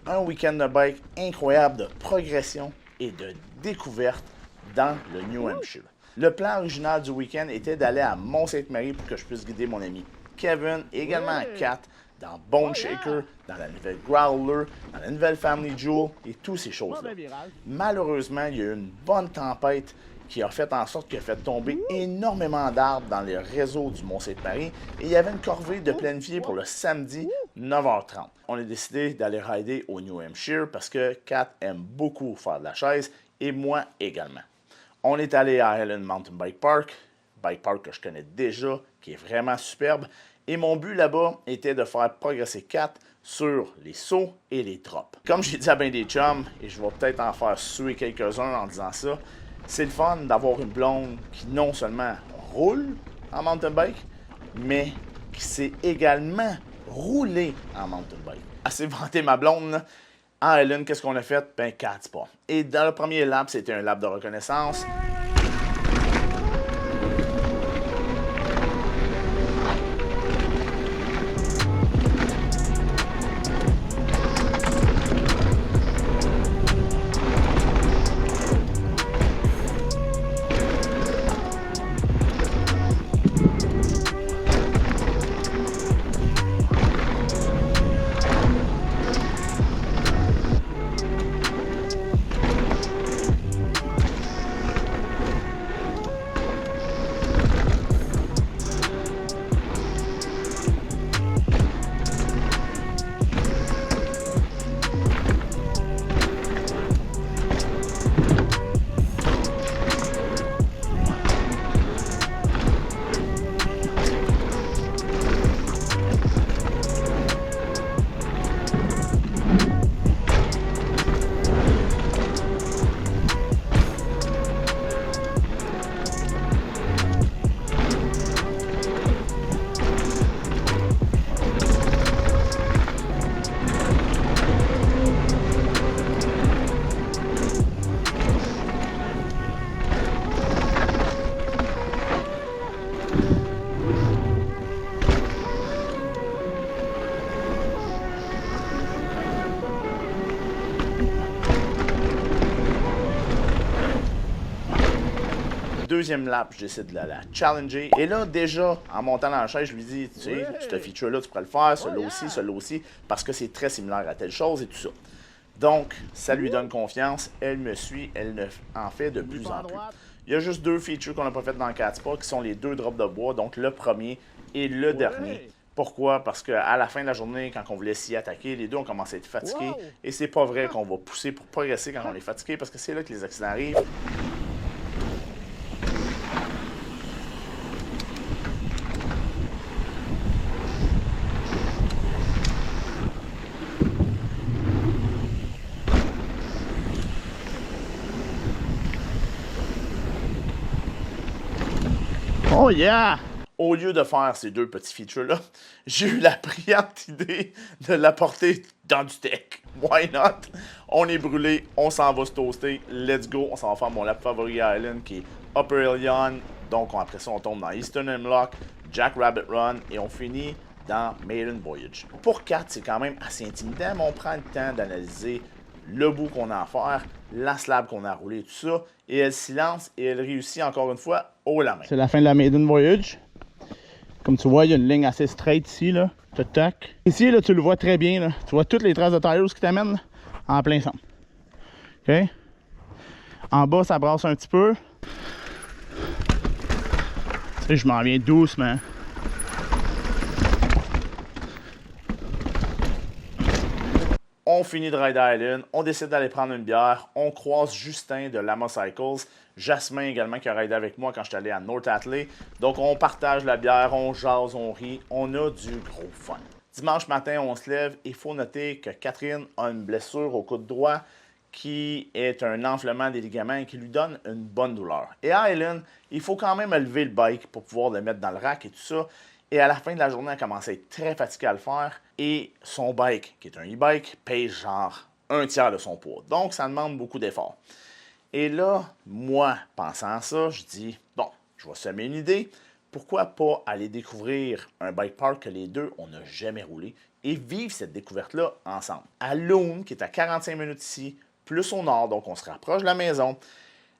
un week-end de bike incroyable de progression et de découverte dans le New Hampshire. Le plan original du week-end était d'aller à Mont-Sainte-Marie pour que je puisse guider mon ami Kevin et également Kat dans Bone Shaker, dans la nouvelle Growler, dans la nouvelle Family Jewel et toutes ces choses-là. Malheureusement, il y a eu une bonne tempête qui a fait en sorte qu'il a fait tomber énormément d'arbres dans le réseau du Mont-Sainte-Marie et il y avait une corvée de planifiée pour le samedi 9h30. On a décidé d'aller rider au New Hampshire parce que Kat aime beaucoup faire de la chaise et moi également. On est allé à Highland Mountain Bike Park que je connais déjà, qui est vraiment superbe. Et mon but là-bas était de faire progresser Kat sur les sauts et les drops. Comme j'ai dit à bien des chums, et je vais peut-être en faire suer quelques-uns en disant ça, c'est le fun d'avoir une blonde qui non seulement roule en mountain bike, mais qui sait également rouler en mountain bike. Assez vanté ma blonde, là. En Highland, qu'est-ce qu'on a fait? Ben, 4 pas. Et dans le premier lap, c'était un lap de reconnaissance. Deuxième lap, je décide de la challenger. Et là, déjà, en montant dans la chaise, je lui dis, tu sais, ce feature-là, tu pourrais le faire, celui-là aussi, parce que c'est très similaire à telle chose et tout ça. Donc, ça lui donne confiance, elle me suit, elle en fait de plus en plus. Il y a juste 2 features qu'on n'a pas faites dans le 4 spa, qui sont les 2 drops de bois, donc le premier et le dernier. Pourquoi? Parce qu'à la fin de la journée, quand on voulait s'y attaquer, les deux ont commencé à être fatigués. Et c'est pas vrai qu'on va pousser pour progresser quand on est fatigué, parce que c'est là que les accidents arrivent. Oh yeah! Au lieu de faire ces 2 petits features-là, j'ai eu la brillante idée de l'apporter dans du tech. Why not? On est brûlé, on s'en va se toaster, let's go. On s'en va faire mon lap favori à Island qui est Upper Ilion. Donc après ça, on tombe dans Eastern Hemlock, Jack Rabbit Run et on finit dans Maiden Voyage. Pour 4, c'est quand même assez intimidant, mais on prend le temps d'analyser le bout qu'on a à faire, la slab qu'on a roulé, tout ça, et elle s'y lance et elle réussit encore une fois haut la main. C'est la fin de la Maiden Voyage. Comme tu vois, il y a une ligne assez straight ici, là. Tac. Ici, là, tu le vois très bien, là. Tu vois toutes les traces de tires qui t'amènent en plein centre. OK? En bas, ça brasse un petit peu. Tu sais, je m'en viens doucement. On finit de Ride Island, on décide d'aller prendre une bière, on croise Justin de Lama Cycles, Jasmin également qui a raidé avec moi quand j'étais allé à North Atlee. Donc on partage la bière, on jase, on rit, on a du gros fun. Dimanche matin, on se lève, il faut noter que Catherine a une blessure au coude droit qui est un enflement des ligaments et qui lui donne une bonne douleur. Et à Island, il faut quand même lever le bike pour pouvoir le mettre dans le rack et tout ça. Et à la fin de la journée, elle commence à être très fatiguée à le faire. Et son bike, qui est un e-bike, pèse genre 1/3 de son poids. Donc, ça demande beaucoup d'efforts. Et là, moi, pensant à ça, je dis, bon, je vais semer une idée. pourquoi pas aller découvrir un bike park que les deux, on n'a jamais roulé et vivre cette découverte-là ensemble. À Loon, qui est à 45 minutes ici, plus au nord, donc on se rapproche de la maison.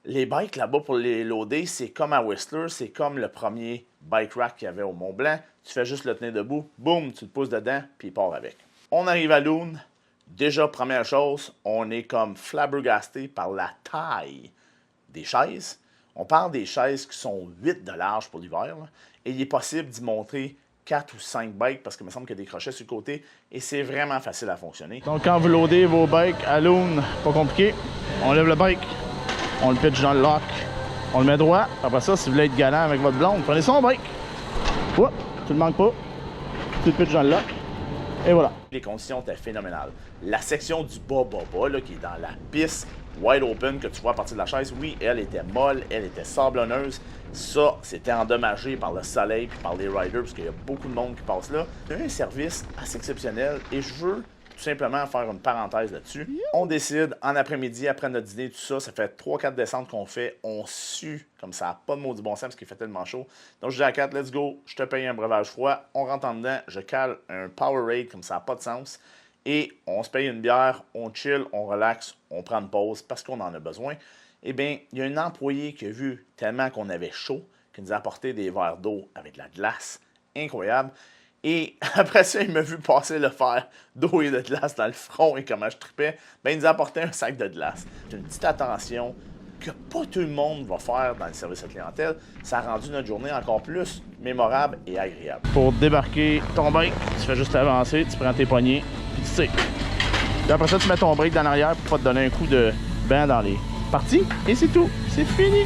Les bikes là-bas pour les loader, c'est comme à Whistler, c'est comme le premier bike rack qu'il y avait au Mont-Blanc. Tu fais juste le tenir debout, boum, tu te pousses dedans, puis il part avec. On arrive à Loon. Déjà, première chose, on est comme flabbergasté par la taille des chaises. On parle des chaises qui sont 8 de large pour l'hiver. Et il est possible d'y monter 4 ou 5 bikes parce qu'il me semble qu'il y a des crochets sur le côté. Et c'est vraiment facile à fonctionner. Donc quand vous loadez vos bikes à Loon, pas compliqué. On lève le bike, on le pitch dans le lock, on le met droit. Après ça, si vous voulez être galant avec votre blonde, prenez son bike. Oups, tu ne manques pas. Tu le pitches dans le lock. Et voilà. Les conditions étaient phénoménales. La section du bas, là, qui est dans la piste wide open que tu vois à partir de la chaise, oui, elle était molle, elle était sablonneuse. Ça, c'était endommagé par le soleil et par les riders, parce qu'il y a beaucoup de monde qui passe là. C'est un service assez exceptionnel et je veux tout simplement faire une parenthèse là-dessus. On décide en après-midi, après notre dîner, tout ça, ça fait 3-4 descentes qu'on fait. On sue comme ça, pas de mot du bon sens parce qu'il fait tellement chaud. Donc je dis à Kat, let's go, je te paye un breuvage froid. On rentre en dedans, je cale un Powerade comme ça n'a pas de sens. Et on se paye une bière, on chill, on relaxe, on prend une pause parce qu'on en a besoin. Eh bien, il y a un employé qui a vu tellement qu'on avait chaud, qui nous a apporté des verres d'eau avec de la glace. Incroyable. Et après ça, il m'a vu passer le fer d'eau et de glace dans le front et comment je tripais. Ben, il nous a apporté un sac de glace. C'est une petite attention que pas tout le monde va faire dans le service à clientèle. Ça a rendu notre journée encore plus mémorable et agréable. Pour débarquer ton bike, tu fais juste avancer, tu prends tes poignées, puis tu sais. Puis après ça, tu mets ton break dans l'arrière pour pas te donner un coup de bain dans les parties. Et c'est tout. C'est fini.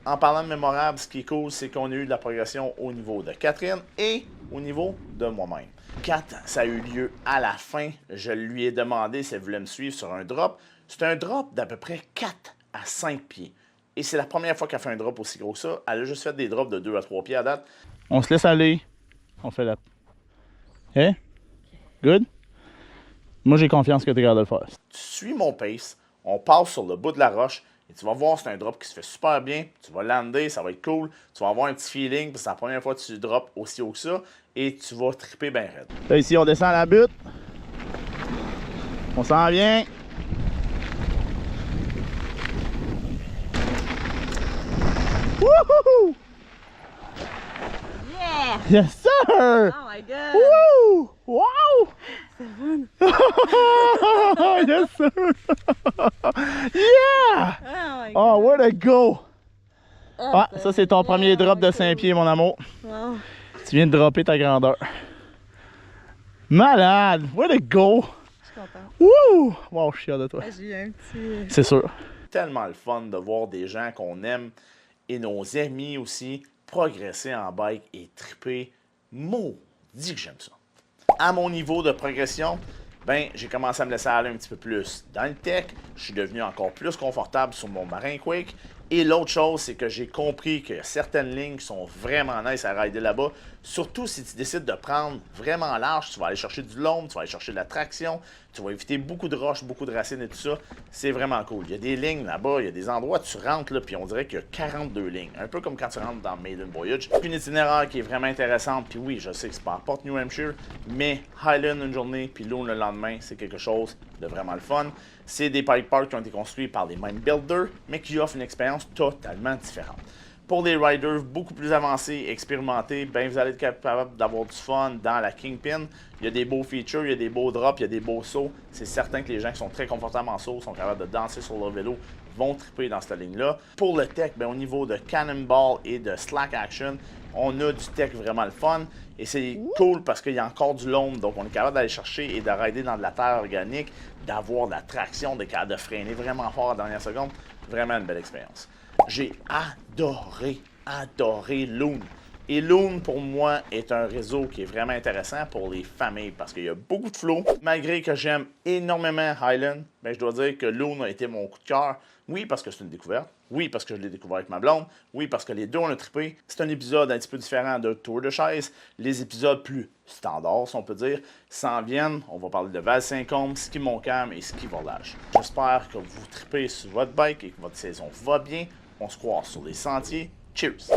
En parlant de mémorable, ce qui est cool, c'est qu'on a eu de la progression au niveau de Catherine et au niveau de moi-même. Kat, ça a eu lieu à la fin. Je lui ai demandé si elle voulait me suivre sur un drop. C'est un drop d'à peu près 4 à 5 pieds. Et c'est la première fois qu'elle fait un drop aussi gros que ça. Elle a juste fait des drops de 2 à 3 pieds à date. On se laisse aller. On fait la... Hein? Good? Moi, j'ai confiance que tu es capable de le faire. Tu suis mon pace. On passe sur le bout de la roche. Et tu vas voir, c'est un drop qui se fait super bien. Tu vas lander, ça va être cool. Tu vas avoir un petit feeling, parce que c'est la première fois que tu drops aussi haut que ça. Et tu vas triper bien raide. Là, ici, on descend à la butte. On s'en vient. Wouhou! Yeah! Yes, sir! Oh my god! Woo! Wow! C'est fun! Yes, sir! Yeah! Oh my god! Oh, where to go! Oh, Ah, ça, c'est ton premier drop de 5 pieds, mon amour. Wow. Tu viens de dropper ta grandeur. Malade! Where to go! Je suis contente. Wouh! Wow, je suis fier de toi. J'ai eu un petit... C'est sûr. Tellement le fun de voir des gens qu'on aime et nos amis aussi progresser en bike et triper. Maudit que j'aime ça. À mon niveau de progression, ben, j'ai commencé à me laisser aller un petit peu plus dans le tech. Je suis devenu encore plus confortable sur mon Marin Quake. Et l'autre chose, c'est que j'ai compris que certaines lignes qui sont vraiment nice à rider là-bas. Surtout si tu décides de prendre vraiment large, tu vas aller chercher du long, tu vas aller chercher de la traction, tu vas éviter beaucoup de roches, beaucoup de racines et tout ça. C'est vraiment cool. Il y a des lignes là-bas, il y a des endroits où tu rentres là, puis on dirait qu'il y a 42 lignes. Un peu comme quand tu rentres dans Maiden Voyage. Puis une itinéraire qui est vraiment intéressante. Puis oui, je sais que c'est pas à Port New Hampshire, mais Highland une journée, puis Loon le lendemain, c'est quelque chose de vraiment le fun. C'est des bike parks qui ont été construits par les mêmes builders, mais qui offrent une expérience totalement différente. Pour les riders beaucoup plus avancés, expérimentés, ben vous allez être capable d'avoir du fun dans la Kingpin. Il y a des beaux features, il y a des beaux drops, il y a des beaux sauts. C'est certain que les gens qui sont très confortables en saut, sont capables de danser sur leur vélo, vont triper dans cette ligne-là. Pour le tech, ben, au niveau de Cannonball et de Slack Action, on a du tech vraiment le fun. Et c'est cool parce qu'il y a encore du long, donc on est capable d'aller chercher et de rider dans de la terre organique, d'avoir de la traction, d'être capable de freiner vraiment fort à la dernière seconde. Vraiment une belle expérience. J'ai adoré Loon. Et Loon, pour moi, est un réseau qui est vraiment intéressant pour les familles parce qu'il y a beaucoup de flow. Malgré que j'aime énormément Highland, ben, je dois dire que Loon a été mon coup de cœur. Oui, parce que c'est une découverte. Oui, parce que je l'ai découvert avec ma blonde. Oui, parce que les deux, on a trippé. C'est un épisode un petit peu différent de Tour de chaise. Les épisodes plus standards, si on peut dire, s'en viennent. On va parler de Val-Saint-Côme, ski Montcalm et ski Volage. J'espère que vous trippez sur votre bike et que votre saison va bien. On se croise sur les sentiers. Cheers!